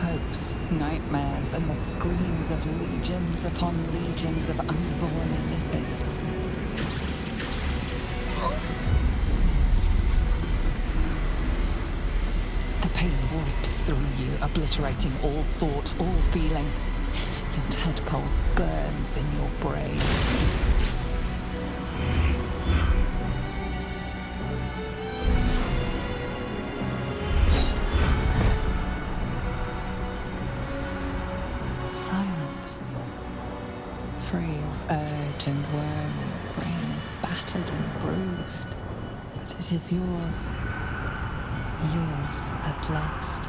hopes, nightmares, and the screams of legions upon legions of unborn lipids. The pain rips through you, obliterating all thought, all feeling. Your tadpole burns in your brain. Silence. Free of urge and worm, your brain is battered and bruised. But it is yours. Yours at last.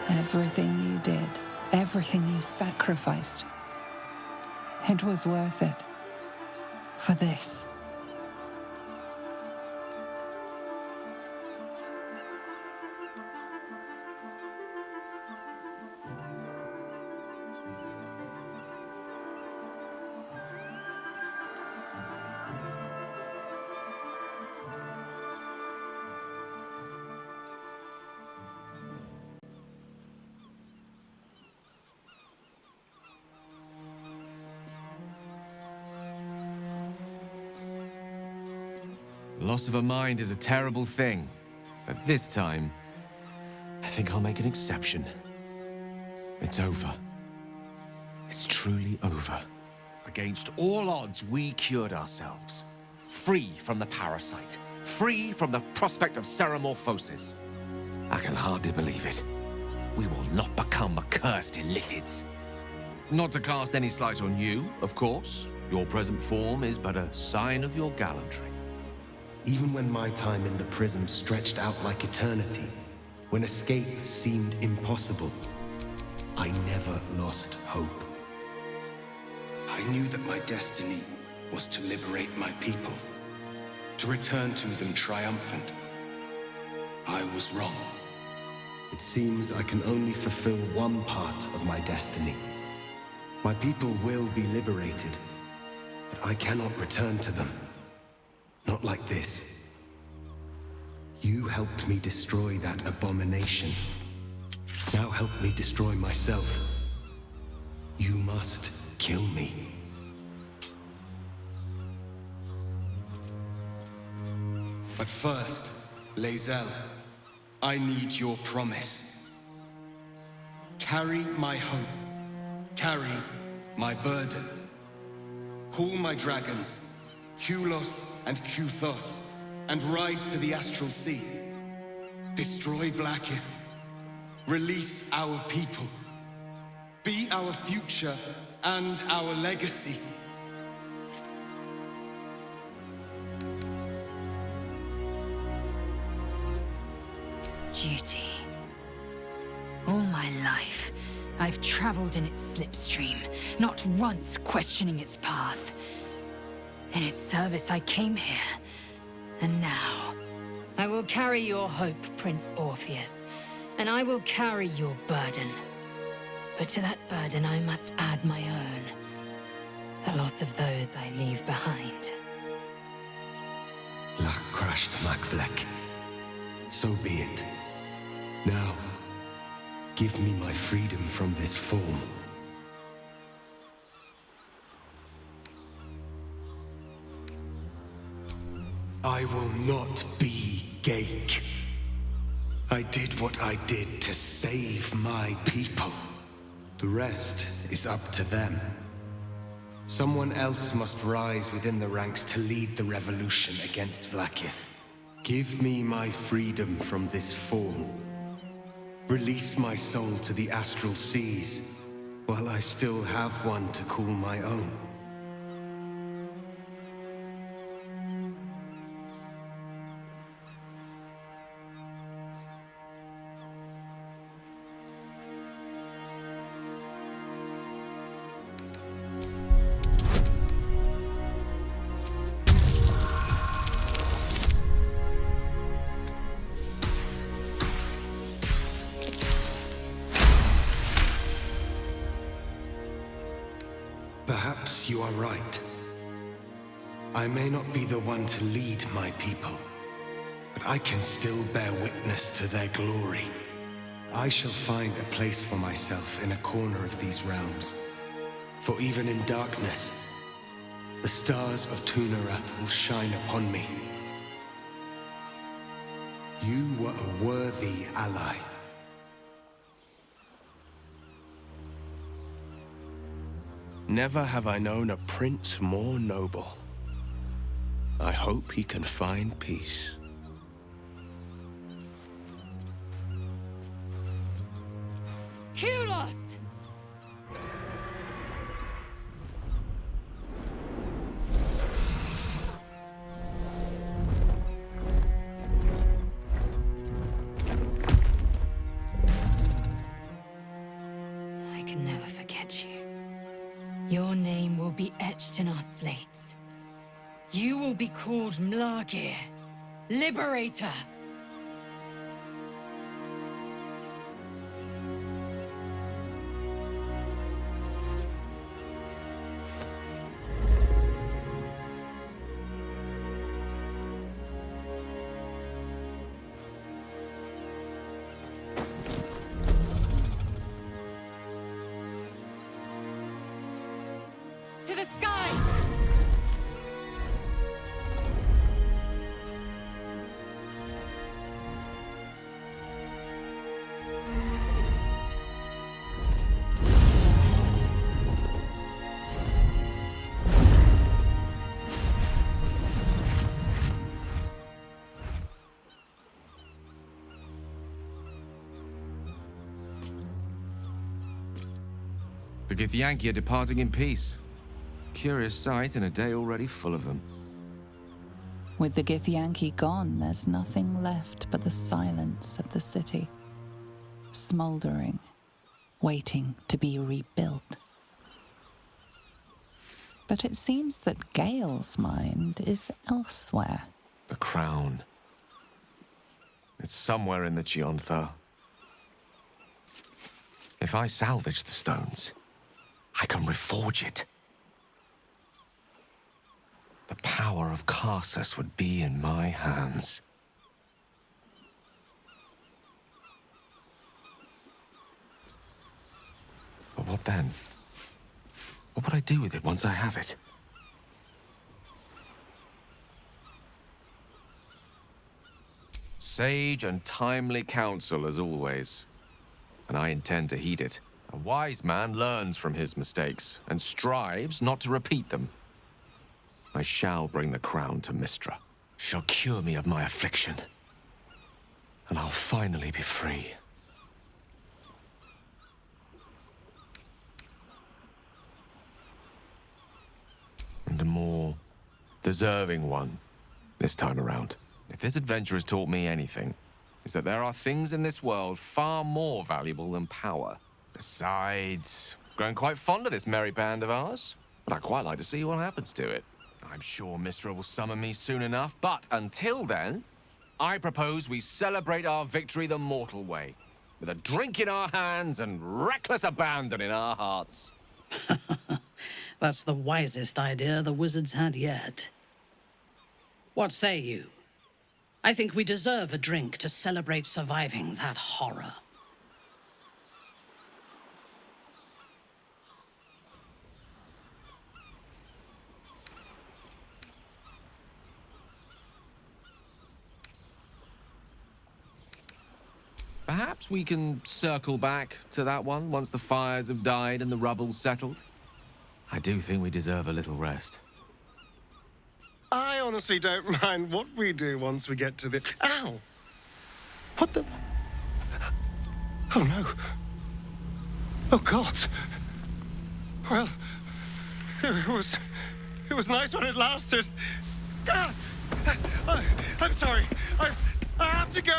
Everything you did, everything you sacrificed, it was worth it. For this. Loss of a mind is a terrible thing, but this time, I think I'll make an exception. It's over. It's truly over. Against all odds, we cured ourselves. Free from the parasite. Free from the prospect of ceremorphosis. I can hardly believe it. We will not become accursed illithids. Not to cast any slight on you, of course. Your present form is but a sign of your gallantry. Even when my time in the prism stretched out like eternity, when escape seemed impossible, I never lost hope. I knew that my destiny was to liberate my people, to return to them triumphant. I was wrong. It seems I can only fulfill one part of my destiny. My people will be liberated, but I cannot return to them. Not like this. You helped me destroy that abomination. Now help me destroy myself. You must kill me. But first, Lae'zel, I need your promise. Carry my hope. Carry my burden. Call my dragons, Kulos and Kuthos, and ride to the Astral Sea. Destroy Vlaakith. Release our people. Be our future and our legacy. Duty. All my life, I've traveled in its slipstream, not once questioning its path. In its service I came here, and now I will carry your hope, Prince Orpheus, and I will carry your burden. But to that burden I must add my own, the loss of those I leave behind. Lach crashed Makvlek. So be it. Now, give me my freedom from this form. I will not be Ghaik. I did what I did to save my people. The rest is up to them. Someone else must rise within the ranks to lead the revolution against Vlaakith. Give me my freedom from this form. Release my soul to the astral seas, while I still have one to call my own. Perhaps you are right. I may not be the one to lead my people, but I can still bear witness to their glory. I shall find a place for myself in a corner of these realms. For even in darkness, the stars of Tunarath will shine upon me. You were a worthy ally. Never have I known a prince more noble. I hope he can find peace. Kulos! I can never forget you. Your name will be etched in our slates. You will be called Mlagir, Liberator. To the skies! The Githyanki are departing in peace. Curious sight in a day already full of them. With the Githyanki gone, there's nothing left but the silence of the city, smouldering, waiting to be rebuilt. But it seems that Gale's mind is elsewhere. The crown. It's somewhere in the Giontha. If I salvage the stones, I can reforge it. The power of Karsus would be in my hands. But what then? What would I do with it once I have it? Sage and timely counsel, as always. And I intend to heed it. A wise man learns from his mistakes, and strives not to repeat them. I shall bring the crown to Mystra. She'll cure me of my affliction. And I'll finally be free. And a more deserving one this time around. If this adventure has taught me anything, it's that there are things in this world far more valuable than power. Besides, growing quite fond of this merry band of ours, but I'd quite like to see what happens to it. I'm sure Mystra will summon me soon enough, but until then, I propose we celebrate our victory the mortal way, with a drink in our hands and reckless abandon in our hearts. That's the wisest idea the wizards had yet. What say you? I think we deserve a drink to celebrate surviving that horror. Perhaps we can circle back to that one once the fires have died and the rubble's settled. I do think we deserve a little rest. I honestly don't mind what we do once we get to the... Ow! What the... Oh, no. Oh, God. Well, it was nice when it lasted. Ah! I'm sorry. I have to go.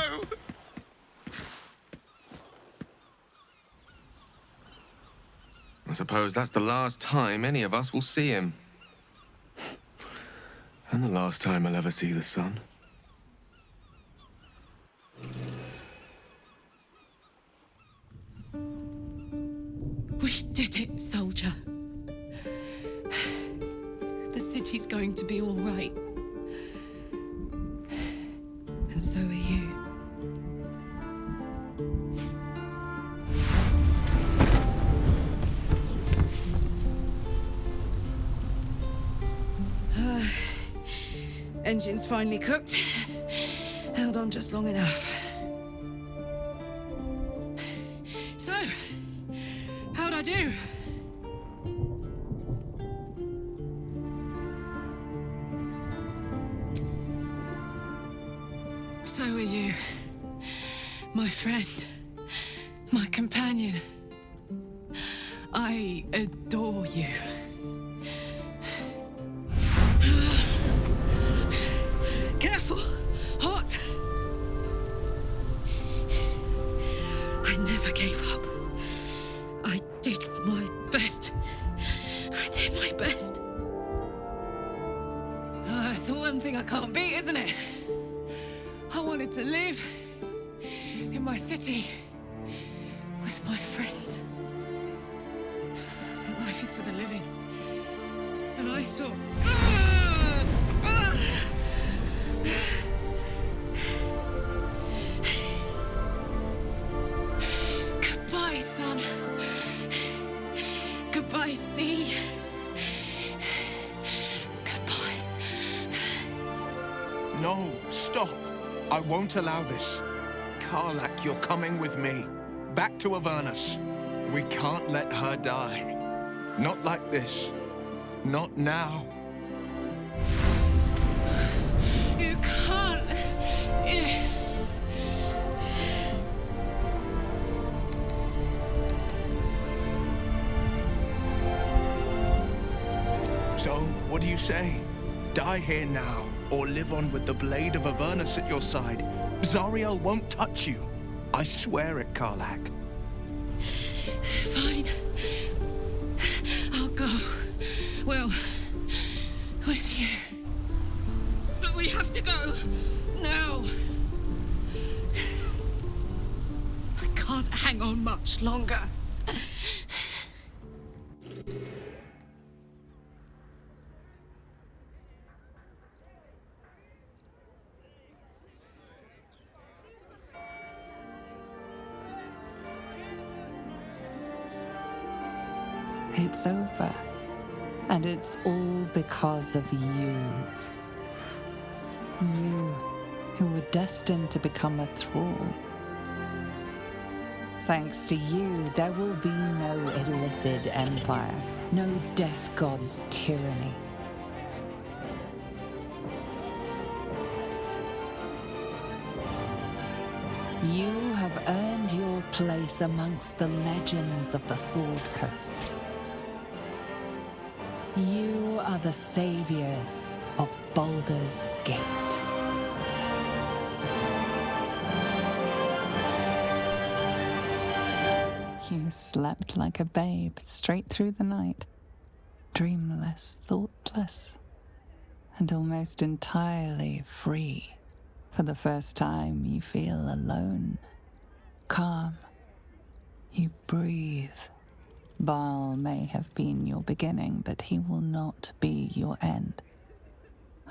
I suppose that's the last time any of us will see him. And the last time I'll ever see the sun. We did it, soldier. The city's going to be all right. And so are you. Engine's finally cooked. Held on just long enough. So, how'd I do? So are you. My friend. My companion. I adore you. Careful! Hot! I never gave up. I did my best. I did my best. It's the one thing I can't beat, isn't it? I wanted to live in my city with my friends. But life is for the living. And I saw... Goodbye, son. Goodbye, sea. Goodbye. No, stop. I won't allow this. Karlak, you're coming with me. Back to Avernus. We can't let her die. Not like this. Not now. You can't. So, what do you say? Die here now. or live on with the blade of Avernus at your side, Zariel won't touch you. I swear it, Karlach. Fine. I'll go. Well, with you. But we have to go. Now. I can't hang on much longer. It's over. And it's all because of you. You, who were destined to become a thrall. Thanks to you, there will be no Illithid empire, no death god's tyranny. You have earned your place amongst the legends of the Sword Coast. You are the saviors of Baldur's Gate. You slept like a babe straight through the night, dreamless, thoughtless, and almost entirely free. For the first time, you feel alone, calm. You breathe. Baal may have been your beginning, but he will not be your end.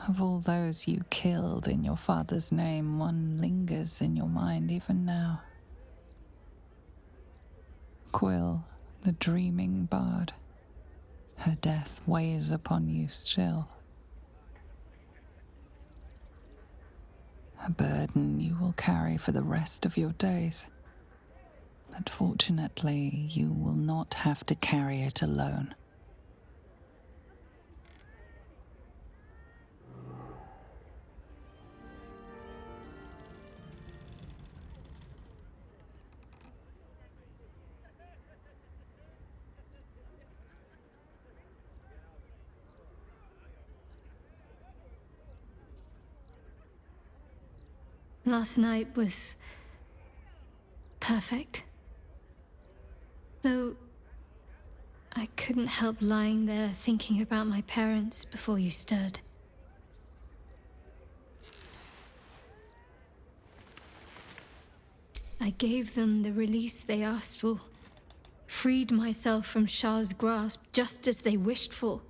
Of all those you killed in your father's name, one lingers in your mind even now. Quill, the dreaming bard. Her death weighs upon you still. A burden you will carry for the rest of your days. But fortunately, you will not have to carry it alone. Last night was perfect. Though I couldn't help lying there thinking about my parents before you stirred. I gave them the release they asked for, freed myself from Shah's grasp just as they wished for.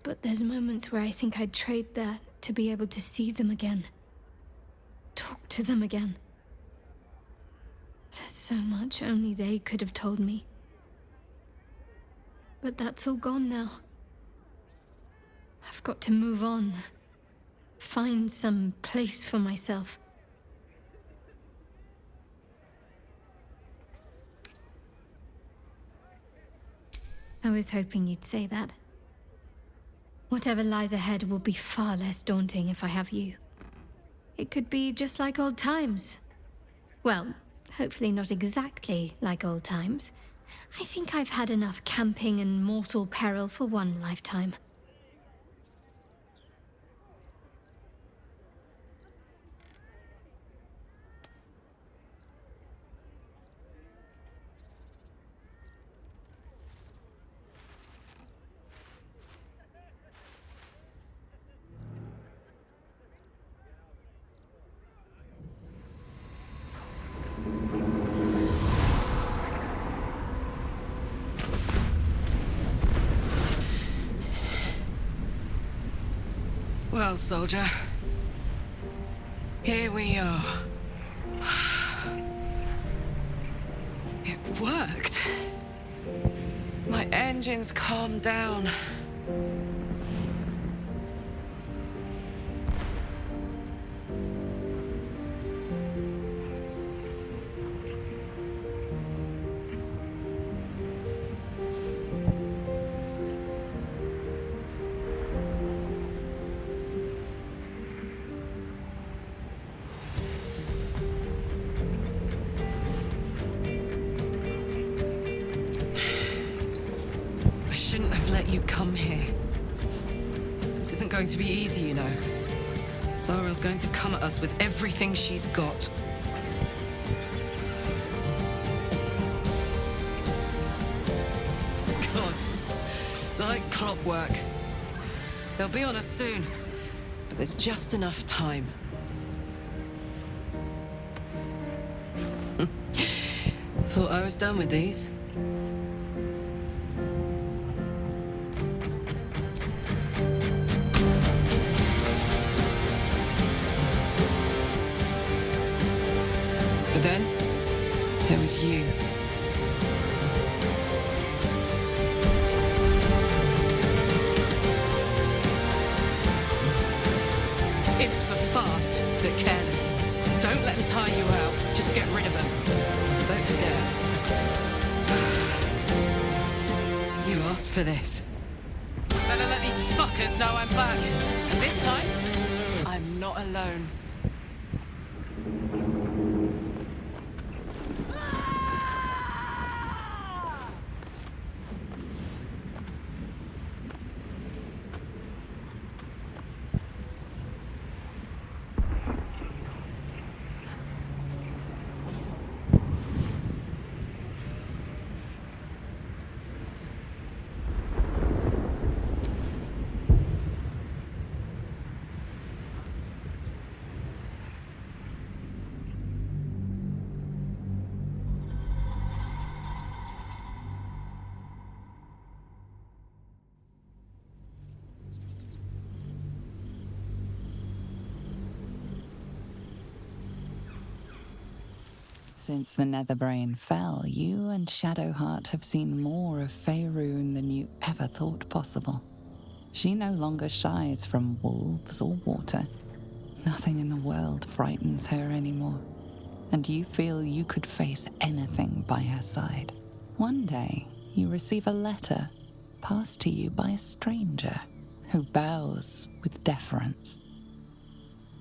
But there's moments where I think I'd trade that to be able to see them again, talk to them again. There's so much only they could have told me. But that's all gone now. I've got to move on, find some place for myself. I was hoping you'd say that. Whatever lies ahead will be far less daunting if I have you. It could be just like old times. Well, hopefully not exactly like old times. I think I've had enough camping and mortal peril for one lifetime. Well, soldier, here we are. It worked. My engines calmed down. I shouldn't have let you come here. This is isn't going to be easy, you know. Zariel's going to come at us with everything she's got. Gods, like clockwork. They'll be on us soon, but there's just enough time. Thought I was done with these. But then, there was you. Imps are fast, but careless. Don't let them tire you out. Just get rid of them. Don't forget. You asked for this. Better let these fuckers know I'm back. And this time, I'm not alone. Since the Netherbrain fell, you and Shadowheart have seen more of Faerun than you ever thought possible. She no longer shies from wolves or water. Nothing in the world frightens her anymore. And you feel you could face anything by her side. One day, you receive a letter passed to you by a stranger who bows with deference.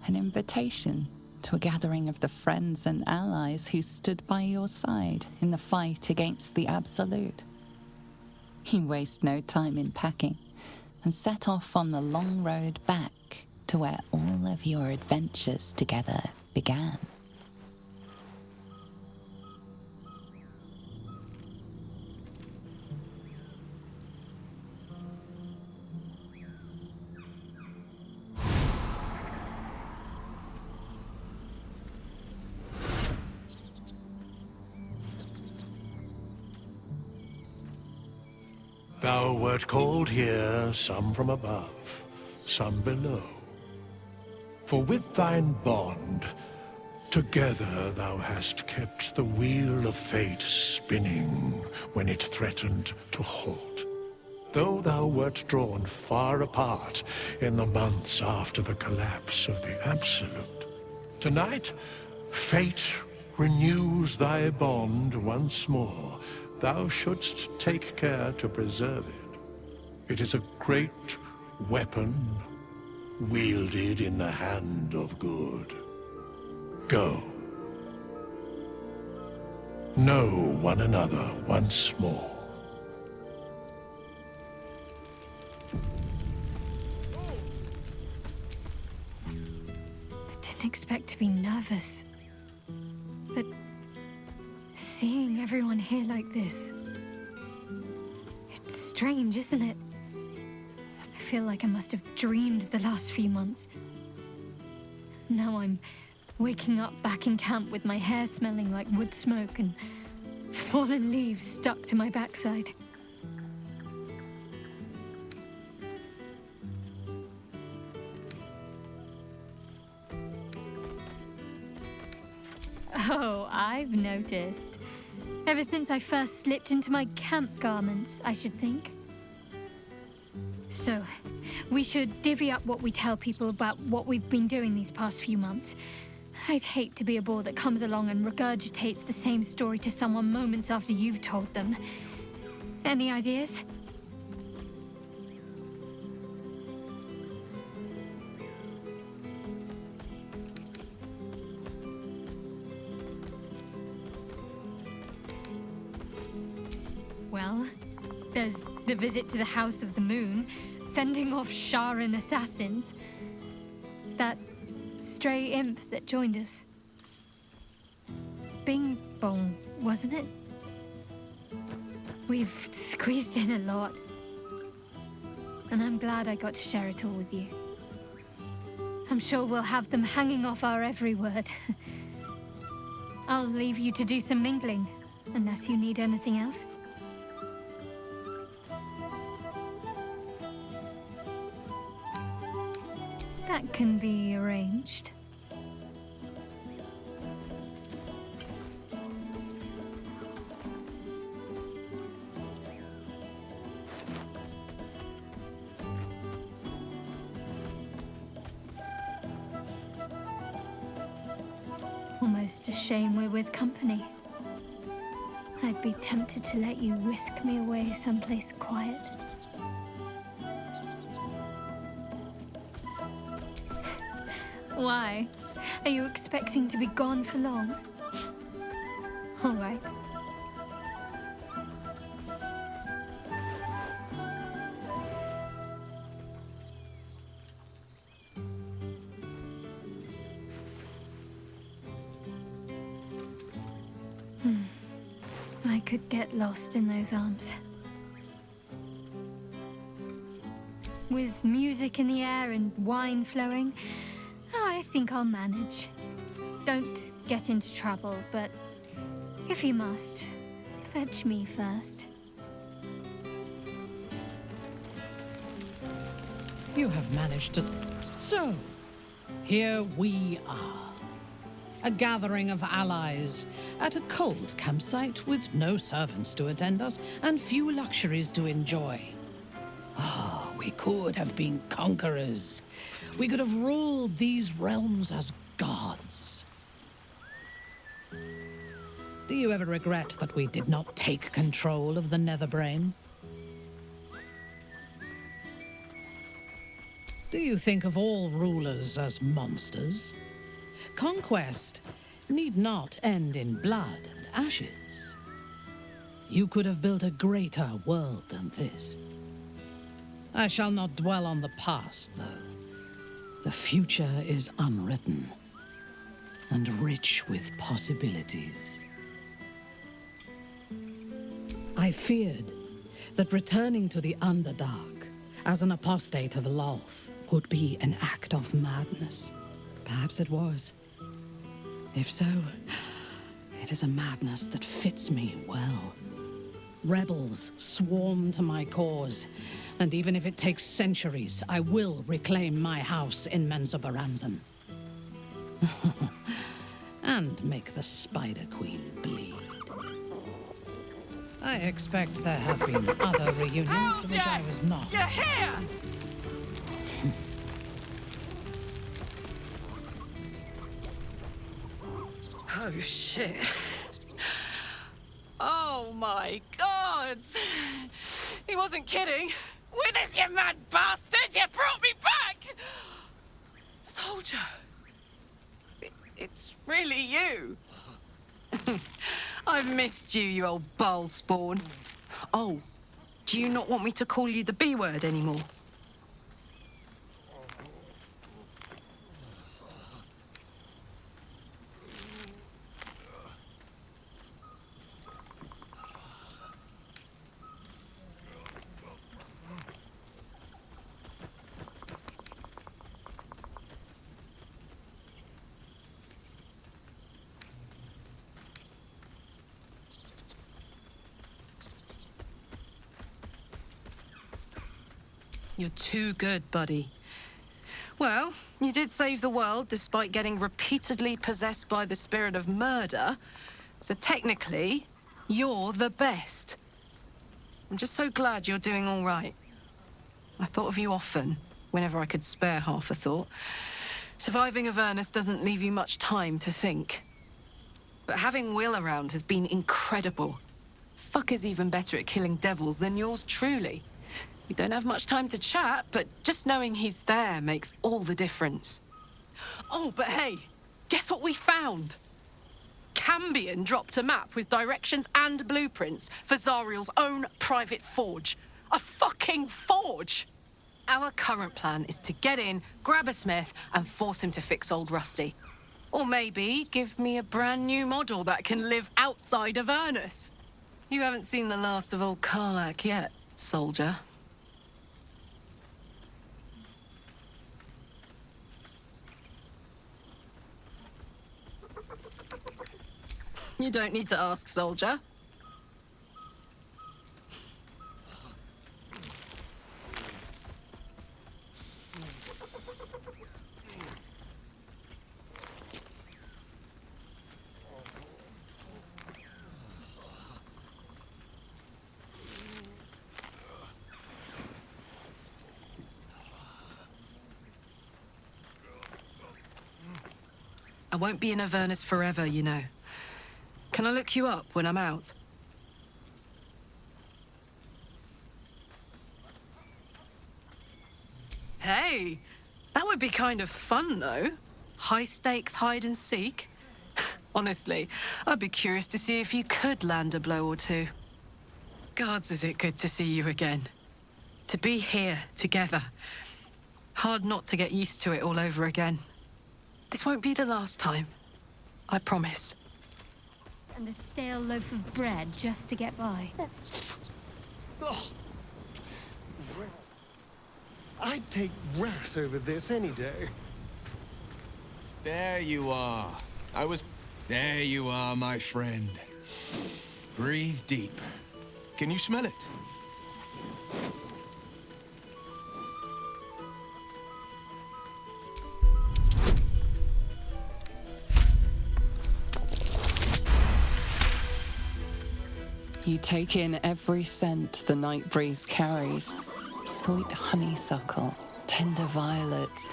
An invitation to a gathering of the friends and allies who stood by your side in the fight against the Absolute. You waste no time in packing and set off on the long road back to where all of your adventures together began. Thou wert called here, some from above, some below. For with thine bond, together thou hast kept the wheel of fate spinning when it threatened to halt. Though thou wert drawn far apart in the months after the collapse of the Absolute, tonight, fate renews thy bond once more. Thou shouldst take care to preserve it. It is a great weapon, wielded in the hand of good. Go. Know one another once more. I didn't expect to be nervous, but seeing everyone here like this, it's strange, isn't it? I feel like I must have dreamed the last few months. Now I'm waking up back in camp with my hair smelling like wood smoke and fallen leaves stuck to my backside. Oh, I've noticed. Ever since I first slipped into my camp garments, I should think. So, we should divvy up what we tell people about what we've been doing these past few months. I'd hate to be a bore that comes along and regurgitates the same story to someone moments after you've told them. Any ideas? Well, there's the visit to the House of the Moon, fending off Sharan assassins. That stray imp that joined us. Bing Bong, wasn't it? We've squeezed in a lot. And I'm glad I got to share it all with you. I'm sure we'll have them hanging off our every word. I'll leave you to do some mingling, unless you need anything else. That can be arranged. Almost a shame we're with company. I'd be tempted to let you whisk me away someplace quiet. Why? Are you expecting to be gone for long? All right. I could get lost in those arms. With music in the air and wine flowing, I think I'll manage. Don't get into trouble, but if you must, fetch me first. You have managed to... So, here we are. A gathering of allies at a cold campsite with no servants to attend us and few luxuries to enjoy. Ah, we could have been conquerors. We could have ruled these realms as gods. Do you ever regret that we did not take control of the Netherbrain? Do you think of all rulers as monsters? Conquest need not end in blood and ashes. You could have built a greater world than this. I shall not dwell on the past, though. The future is unwritten and rich with possibilities. I feared that returning to the Underdark as an apostate of Lolth would be an act of madness. Perhaps it was. If so, it is a madness that fits me well. Rebels swarm to my cause, and even if it takes centuries, I will reclaim my house in Menzoberranzan. And make the Spider Queen bleed. I expect there have been other reunions to which I was not. You're here! Oh, shit. Oh, my gods! He wasn't kidding. Withers, you mad bastard! You brought me back! Soldier. It's really you. I've missed you, you old ball spawn. Oh, do you not want me to call you the B word anymore? You're too good, buddy. Well, you did save the world despite getting repeatedly possessed by the spirit of murder. So technically, you're the best. I'm just so glad you're doing all right. I thought of you often, whenever I could spare half a thought. Surviving Avernus doesn't leave you much time to think. But having Will around has been incredible. Fuck is even better at killing devils than yours truly. We don't have much time to chat, but just knowing he's there makes all the difference. Oh, but hey, guess what we found? Cambion dropped a map with directions and blueprints for Zariel's own private forge. A fucking forge! Our current plan is to get in, grab a smith, and force him to fix old Rusty. Or maybe give me a brand new model that can live outside of Avernus. You haven't seen the last of old Karlak yet, soldier. You don't need to ask, soldier. I won't be in Avernus forever, you know. Can I look you up when I'm out? Hey, that would be kind of fun, though. High-stakes hide and seek. Honestly, I'd be curious to see if you could land a blow or two. Gods, is it good to see you again. To be here, together. Hard not to get used to it all over again. This won't be the last time. I promise. And a stale loaf of bread just to get by. I'd take rat over this any day. There you are. There you are, my friend. Breathe deep. Can you smell it? You take in every scent the night breeze carries. Sweet honeysuckle, tender violets,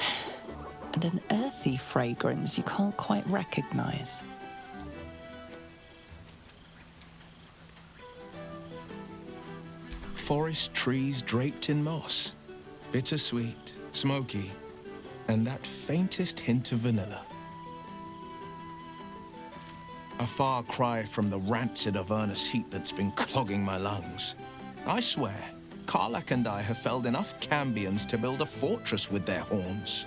and an earthy fragrance you can't quite recognize. Forest trees draped in moss. Bittersweet, smoky, and that faintest hint of vanilla. A far cry from the rancid Avernus heat that's been clogging my lungs. I swear, Karlak and I have felled enough cambions to build a fortress with their horns.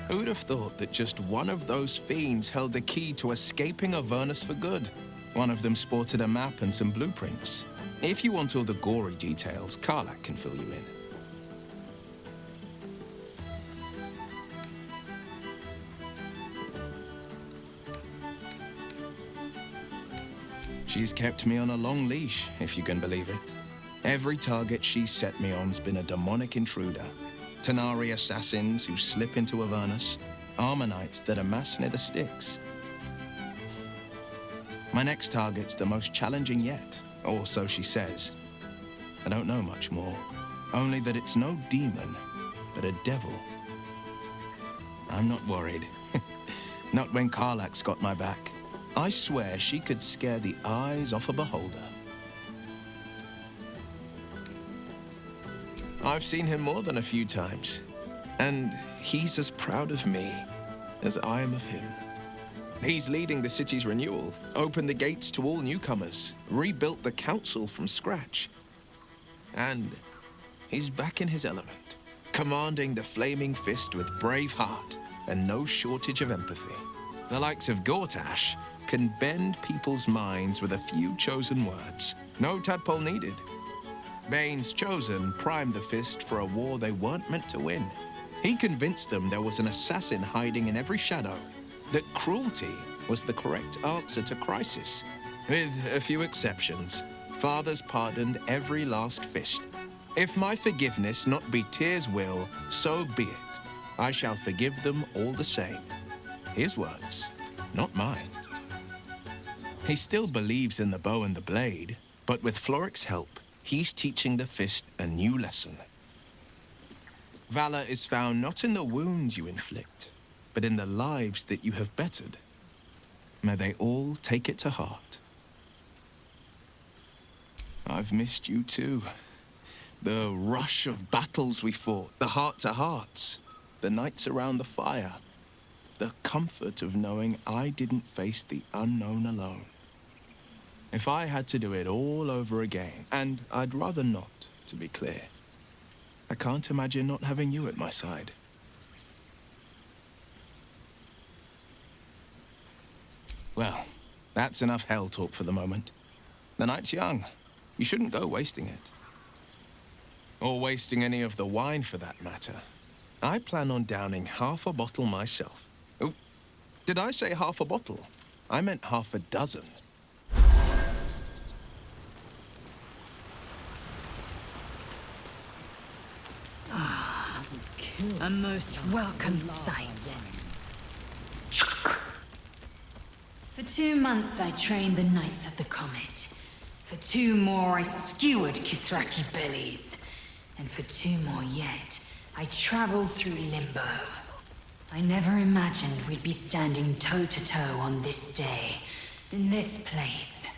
Who'd have thought that just one of those fiends held the key to escaping Avernus for good? One of them sported a map and some blueprints. If you want all the gory details, Karlak can fill you in. She's kept me on a long leash, if you can believe it. Every target she's set me on's been a demonic intruder. Tanari assassins who slip into Avernus, Ammonites that amass near the Styx. My next target's the most challenging yet, or so she says. I don't know much more, only that it's no demon, but a devil. I'm not worried. Not when Karlak's got my back. I swear she could scare the eyes off a beholder. I've seen him more than a few times, and he's as proud of me as I am of him. He's leading the city's renewal, opened the gates to all newcomers, rebuilt the council from scratch. And he's back in his element, commanding the Flaming Fist with brave heart and no shortage of empathy. The likes of Gortash can bend people's minds with a few chosen words. No tadpole needed. Bane's Chosen primed the Fist for a war they weren't meant to win. He convinced them there was an assassin hiding in every shadow, that cruelty was the correct answer to crisis. With a few exceptions, fathers pardoned every last Fist. If my forgiveness not be Tyr's will, so be it. I shall forgive them all the same. His words, not mine. He still believes in the bow and the blade, but with Floric's help, he's teaching the Fist a new lesson. Valor is found not in the wounds you inflict, but in the lives that you have bettered. May they all take it to heart. I've missed you too. The rush of battles we fought, the heart-to-hearts, the nights around the fire, the comfort of knowing I didn't face the unknown alone. If I had to do it all over again, and I'd rather not, to be clear, I can't imagine not having you at my side. Well, that's enough hell talk for the moment. The night's young. You shouldn't go wasting it. Or wasting any of the wine, for that matter. I plan on downing half a bottle myself. Oh, did I say half a bottle? I meant half a dozen. A most welcome sight. For 2 months I trained the Knights of the Comet. For 2 more I skewered Kithraki bellies. And for 2 more yet, I traveled through Limbo. I never imagined we'd be standing toe-to-toe on this day, in this place.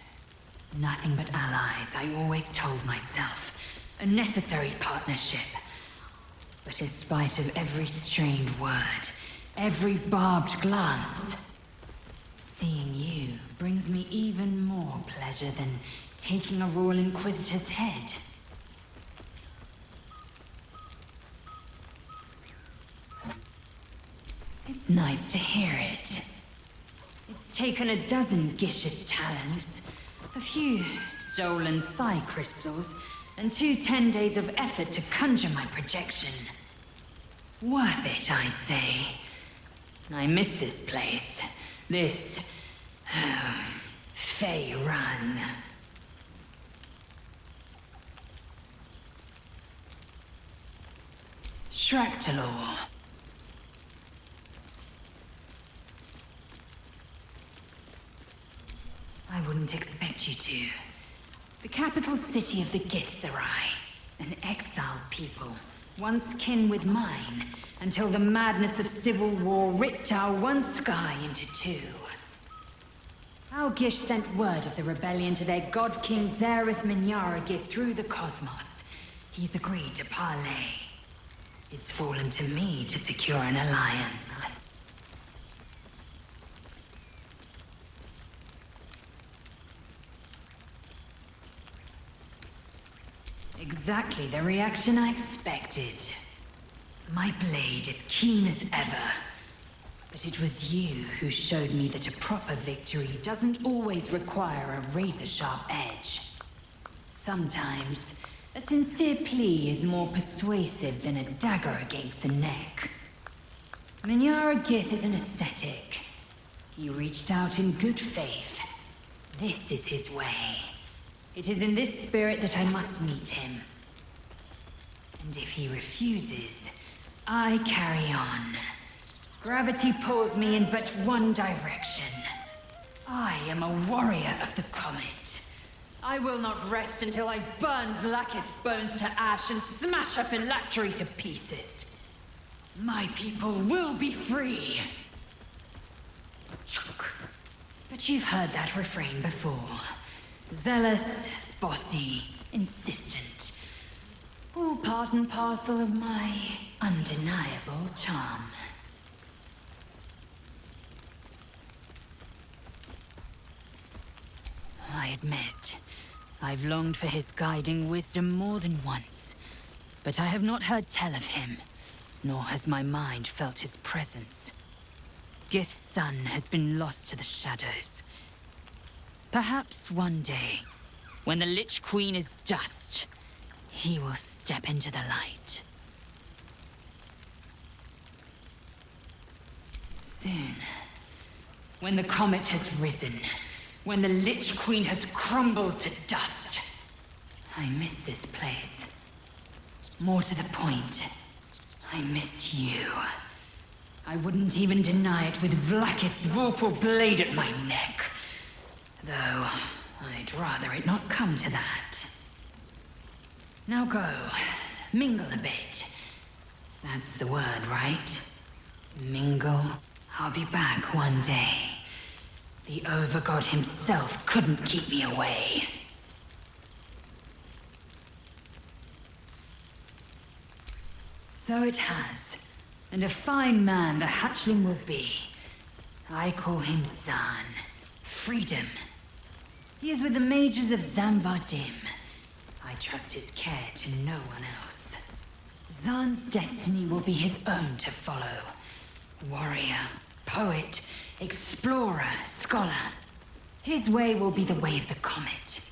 Nothing but allies, I always told myself. A necessary partnership. But in spite of every strained word, every barbed glance, seeing you brings me even more pleasure than taking a Royal Inquisitor's head. It's nice to hear it. It's taken a dozen Gish's talents, a few stolen psi crystals, and 2 10 days of effort to conjure my projection. Worth it, I'd say. I miss this place. This... Fey Run. Shractalor. I wouldn't expect you to. The capital city of the Githzerai, an exiled people, once kin with mine, until the madness of civil war ripped our one sky into 2. Our Gish sent word of the rebellion to their god king Zareth Minyaragith through the cosmos. He's agreed to parley. It's fallen to me to secure an alliance. Exactly the reaction I expected. My blade is keen as ever. But it was you who showed me that a proper victory doesn't always require a razor-sharp edge. Sometimes, a sincere plea is more persuasive than a dagger against the neck. Minyaragith is an ascetic. He reached out in good faith. This is his way. It is in this spirit that I must meet him. And if he refuses, I carry on. Gravity pulls me in but one direction. I am a warrior of the comet. I will not rest until I burn Vlaakith's bones to ash and smash her phylactery to pieces. My people will be free. But you've heard that refrain before. Zealous, bossy, insistent. All part and parcel of my undeniable charm. I admit, I've longed for his guiding wisdom more than once, but I have not heard tell of him, nor has my mind felt his presence. Gith's son has been lost to the shadows. Perhaps one day, when the Lich Queen is dust, he will step into the light. Soon, when the comet has risen, when the Lich Queen has crumbled to dust, I miss this place. More to the point, I miss you. I wouldn't even deny it with Vlaakith's vorpal blade at my neck. Though, I'd rather it not come to that. Now go, mingle a bit. That's the word, right? Mingle. I'll be back one day. The Overgod himself couldn't keep me away. So it has. And a fine man the hatchling will be. I call him Zaan. Freedom. He is with the mages of Zamvadim. I trust his care to no one else. Zahn's destiny will be his own to follow. Warrior, poet, explorer, scholar. His way will be the way of the comet.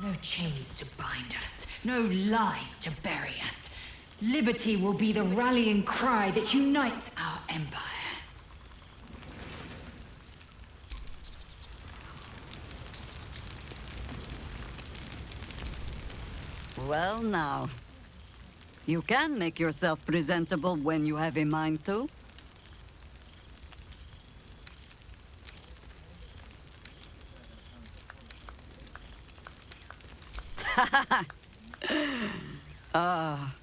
No chains to bind us, no lies to bury us. Liberty will be the rallying cry that unites our empire. Well now, you can make yourself presentable when you have a mind to. Ah,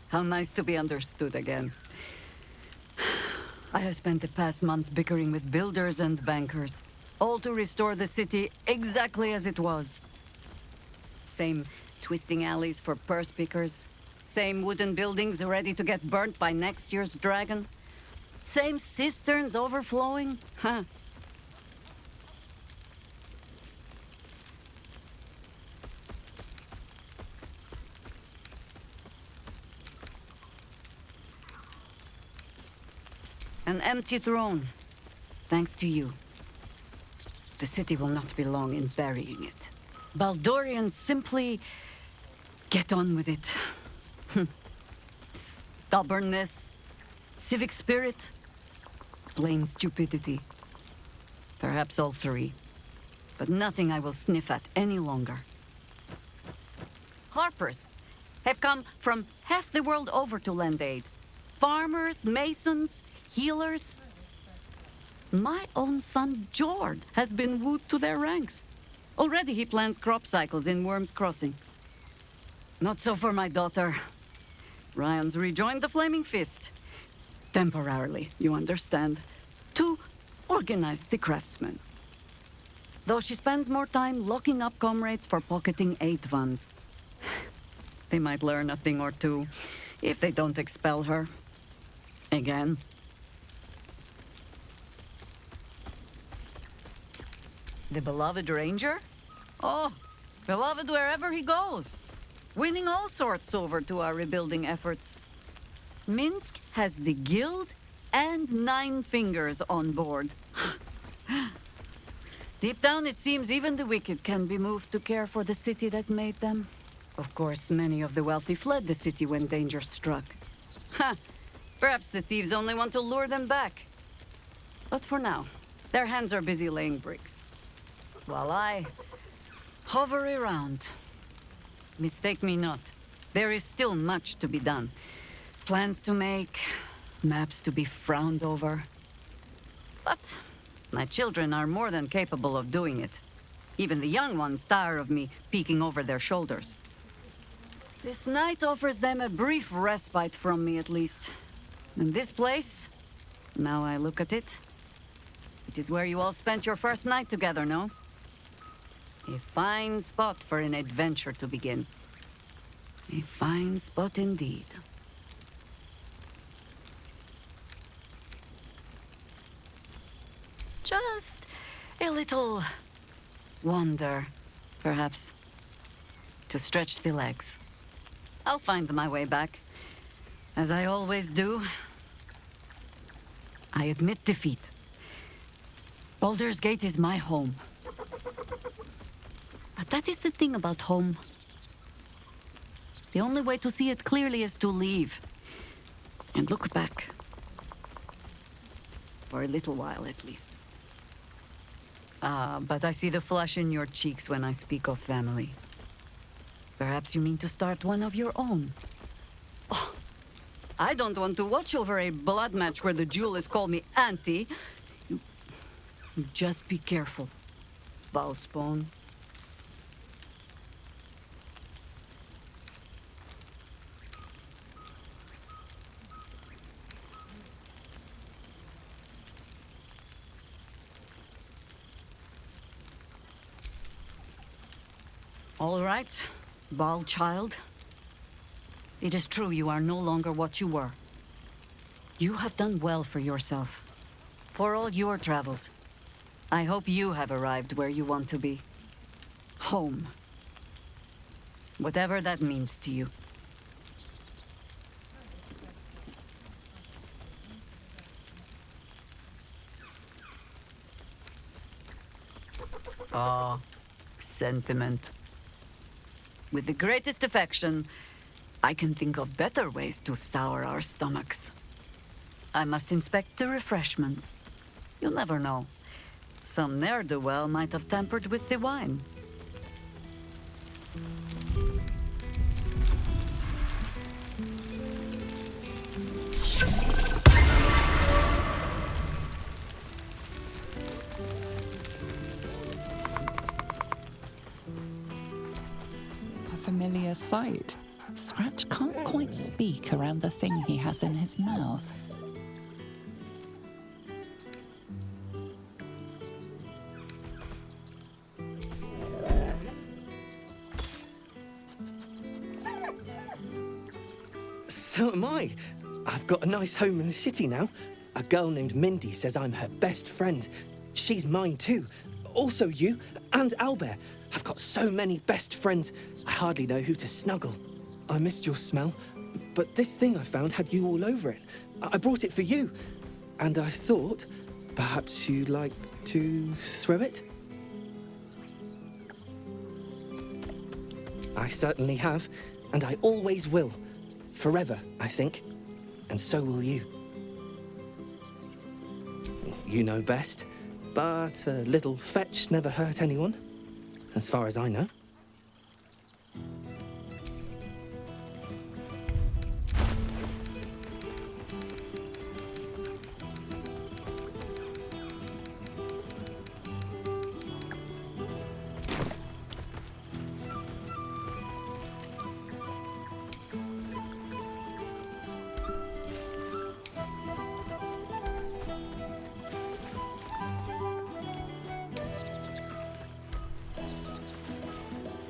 how nice to be understood again. I have spent the past months bickering with builders and bankers, all to restore the city exactly as it was. Same twisting alleys for purse pickers, same wooden buildings ready to get burnt by next year's dragon, same cisterns overflowing, huh? An empty throne, thanks to you. The city will not be long in burying it. Baldurians simply get on with it. Stubbornness, civic spirit, plain stupidity. Perhaps all three, but nothing I will sniff at any longer. Harpers have come from half the world over to lend aid. Farmers, masons, healers. My own son, Jord, has been wooed to their ranks. Already he plans crop cycles in Worm's Crossing. Not so for my daughter. Ryan's rejoined the Flaming Fist. Temporarily, you understand. To organize the craftsmen. Though she spends more time locking up comrades for pocketing aid funds. They might learn a thing or two, if they don't expel her. Again. The beloved ranger? Oh, beloved wherever he goes. Winning all sorts over to our rebuilding efforts. Minsk has the guild and 9 fingers on board. Deep down, it seems even the wicked can be moved to care for the city that made them. Of course, many of the wealthy fled the city when danger struck. Ha! Perhaps the thieves only want to lure them back. But for now, their hands are busy laying bricks. While I hover around. Mistake me not. There is still much to be done. Plans to make, maps to be frowned over. But my children are more than capable of doing it. Even the young ones tire of me peeking over their shoulders. This night offers them a brief respite from me, at least. And this place, now I look at it, it is where you all spent your first night together, no? A fine spot for an adventure to begin. A fine spot indeed. Just a little wander, perhaps, to stretch the legs. I'll find my way back, as I always do. I admit defeat. Baldur's Gate is my home. But that is the thing about home. The only way to see it clearly is to leave. And look back. For a little while, at least. But I see the flush in your cheeks when I speak of family. Perhaps you mean to start one of your own. Oh, I don't want to watch over a blood match where the duelists call me Auntie. You just be careful, Valspawn. All right, Bal child. It is true you are no longer what you were. You have done well for yourself. For all your travels. I hope you have arrived where you want to be. Home. Whatever that means to you. Ah, sentiment. With the greatest affection, I can think of better ways to sour our stomachs. I must inspect the refreshments. You'll never know. Some ne'er-do-well might have tampered with the wine. A familiar sight. Scratch can't quite speak around the thing he has in his mouth. So am I. I've got a nice home in the city now. A girl named Mindy says I'm her best friend. She's mine too. Also you and Albert. I've got so many best friends, I hardly know who to snuggle. I missed your smell, but this thing I found had you all over it. I brought it for you, and I thought perhaps you'd like to throw it? I certainly have, and I always will. Forever, I think. And so will you. You know best, but a little fetch never hurt anyone, as far as I know.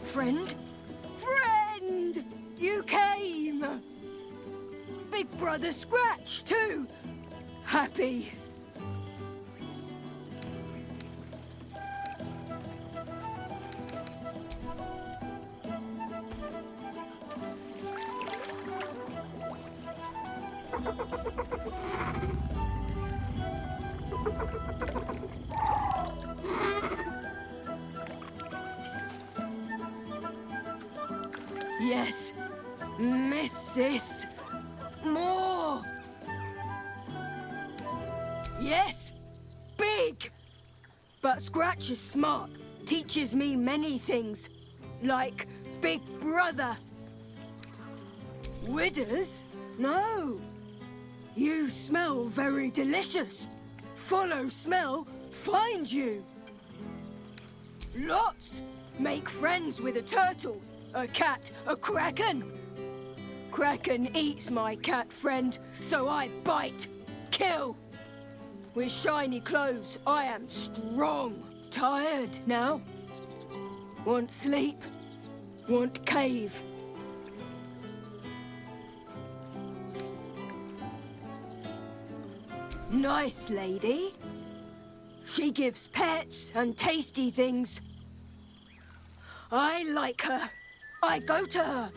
Friend? Friend! You came! Big Brother Scratch, too! Happy. Yes. Miss this. More. Yes. Big. But Scratch is smart. Teaches me many things. Like Big Brother. Withers? No. You smell very delicious. Follow smell, find you. Lots. Make friends with a turtle. A cat, a kraken. Kraken eats my cat friend, so I bite, kill. With shiny clothes, I am strong. Tired now. Want sleep, want cave. Nice lady. She gives pets and tasty things. I like her. I go to her.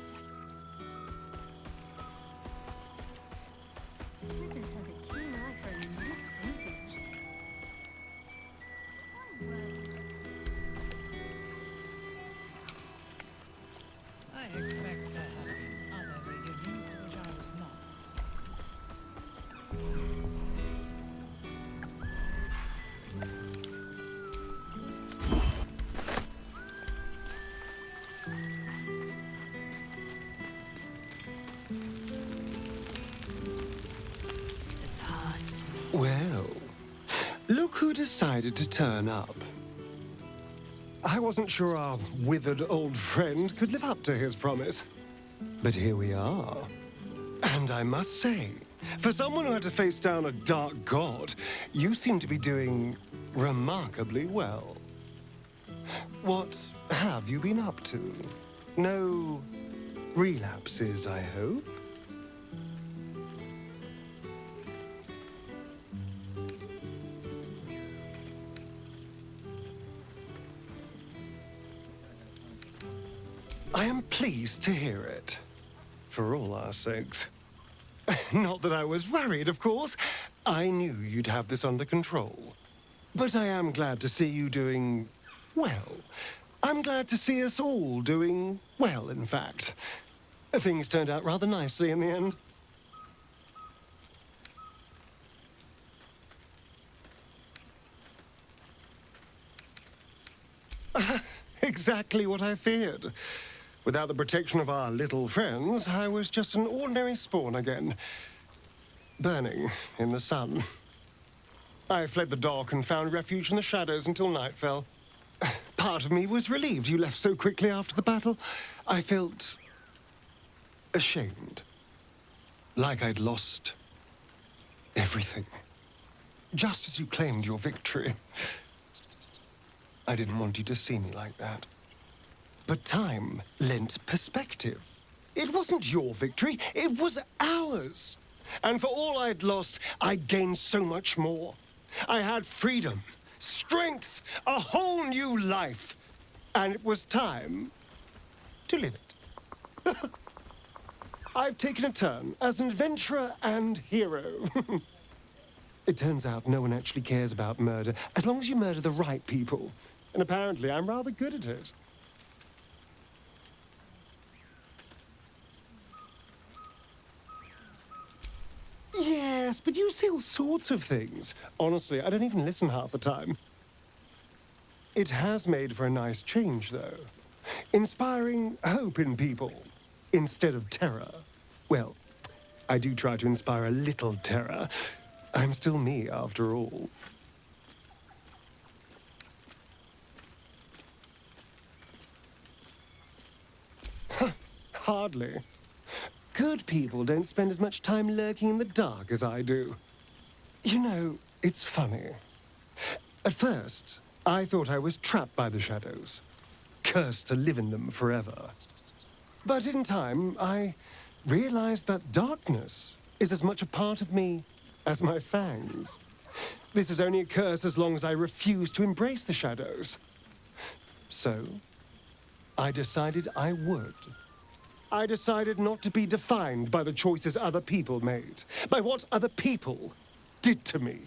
Withers has a keen eye for a nice vintage. I expect to have other reunions which I was not. Well, look who decided to turn up. I wasn't sure our withered old friend could live up to his promise. But here we are. And I must say, for someone who had to face down a dark god, you seem to be doing remarkably well. What have you been up to? No relapses, I hope? I am pleased to hear it. For all our sakes. Not that I was worried, of course. I knew you'd have this under control. But I am glad to see you doing Well, I'm glad to see us all doing well, in fact. Things turned out rather nicely in the end. Exactly what I feared. Without the protection of our little friends, I was just an ordinary spawn again, burning in the sun. I fled the dock and found refuge in the shadows until night fell. Part of me was relieved you left so quickly after the battle. I felt ashamed, like I'd lost everything, just as you claimed your victory. I didn't want you to see me like that. But time lent perspective. It wasn't your victory, it was ours. And for all I'd lost, I'd gained so much more. I had freedom, strength, a whole new life. And it was time to live it. I've taken a turn as an adventurer and hero. It turns out no one actually cares about murder, as long as you murder the right people. And apparently I'm rather good at it. Yes, but you say all sorts of things. Honestly, I don't even listen half the time. It has made for a nice change, though. Inspiring hope in people, instead of terror. Well, I do try to inspire a little terror. I'm still me, after all. Hardly. Good people don't spend as much time lurking in the dark as I do. You know, it's funny. At first, I thought I was trapped by the shadows, cursed to live in them forever. But in time, I realized that darkness is as much a part of me as my fangs. This is only a curse as long as I refuse to embrace the shadows. So, I decided I would. I decided not to be defined by the choices other people made, by what other people did to me.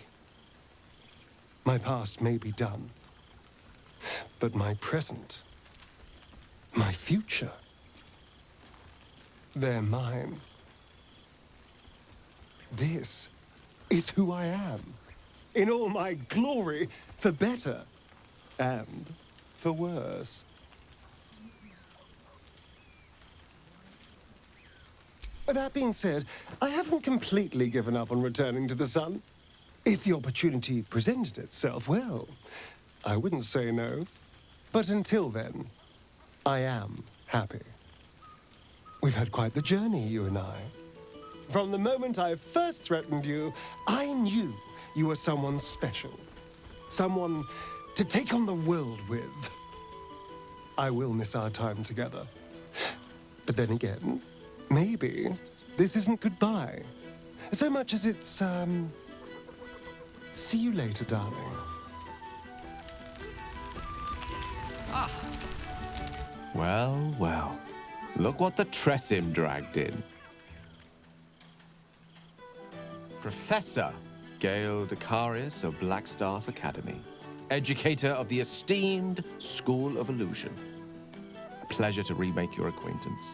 My past may be done, but my present, my future, they're mine. This is who I am, in all my glory, for better and for worse. That being said, I haven't completely given up on returning to the sun. If the opportunity presented itself, well, I wouldn't say no. But until then, I am happy. We've had quite the journey, you and I. From the moment I first threatened you, I knew you were someone special. Someone to take on the world with. I will miss our time together. But then again, maybe this isn't goodbye, so much as it's, see you later, darling. Ah. Well, well. Look what the Tressim dragged in. Professor Gale Decarius of Blackstaff Academy. Educator of the esteemed School of Illusion. A pleasure to remake your acquaintance.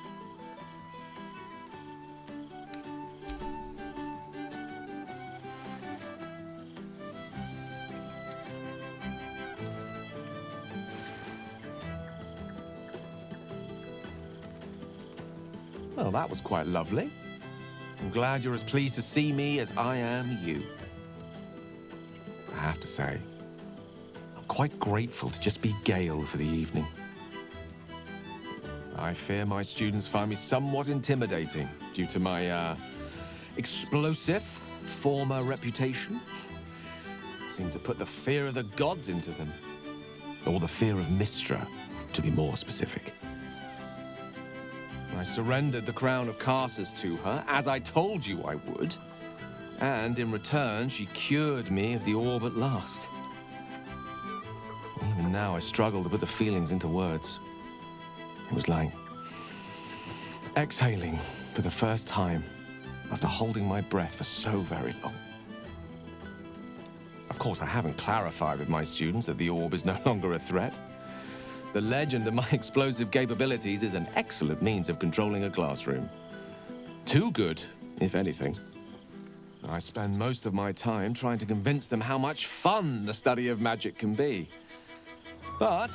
Well, that was quite lovely. I'm glad you're as pleased to see me as I am you. I have to say, I'm quite grateful to just be Gale for the evening. I fear my students find me somewhat intimidating due to my, explosive former reputation. I seem to put the fear of the gods into them. Or the fear of Mystra, to be more specific. I surrendered the crown of Carsus to her, as I told you I would. And in return, she cured me of the orb at last. Even now, I struggle to put the feelings into words. It was like exhaling for the first time after holding my breath for so very long. Of course, I haven't clarified with my students that the orb is no longer a threat. The legend of my explosive capabilities is an excellent means of controlling a classroom. Too good, if anything. I spend most of my time trying to convince them how much fun the study of magic can be. But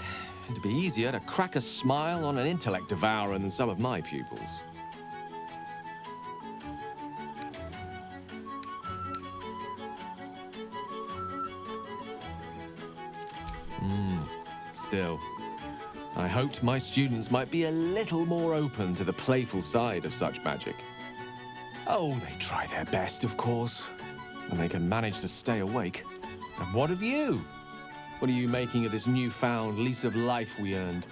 it'd be easier to crack a smile on an intellect devourer than some of my pupils. Still, I hoped my students might be a little more open to the playful side of such magic. Oh, they try their best, of course, and they can manage to stay awake. And what of you? What are you making of this newfound lease of life we earned?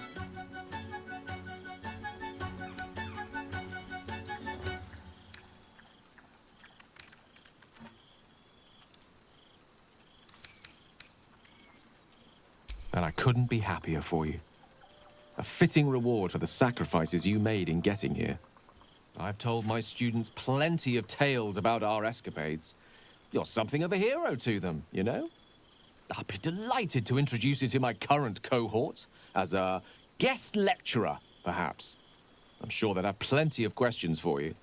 And I couldn't be happier for you. A fitting reward for the sacrifices you made in getting here. I've told my students plenty of tales about our escapades. You're something of a hero to them, you know? I'll be delighted to introduce you to my current cohort as a guest lecturer, perhaps. I'm sure they'd have plenty of questions for you.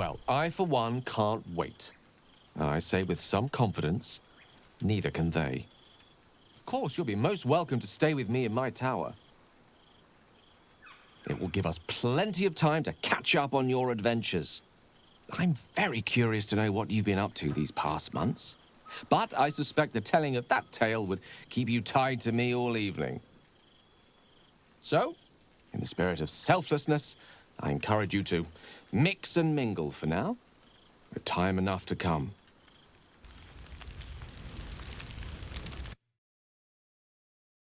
Well, I, for one, can't wait. And I say with some confidence, neither can they. Of course, you'll be most welcome to stay with me in my tower. It will give us plenty of time to catch up on your adventures. I'm very curious to know what you've been up to these past months. But I suspect the telling of that tale would keep you tied to me all evening. So, in the spirit of selflessness, I encourage you to mix and mingle for now, with time enough to come.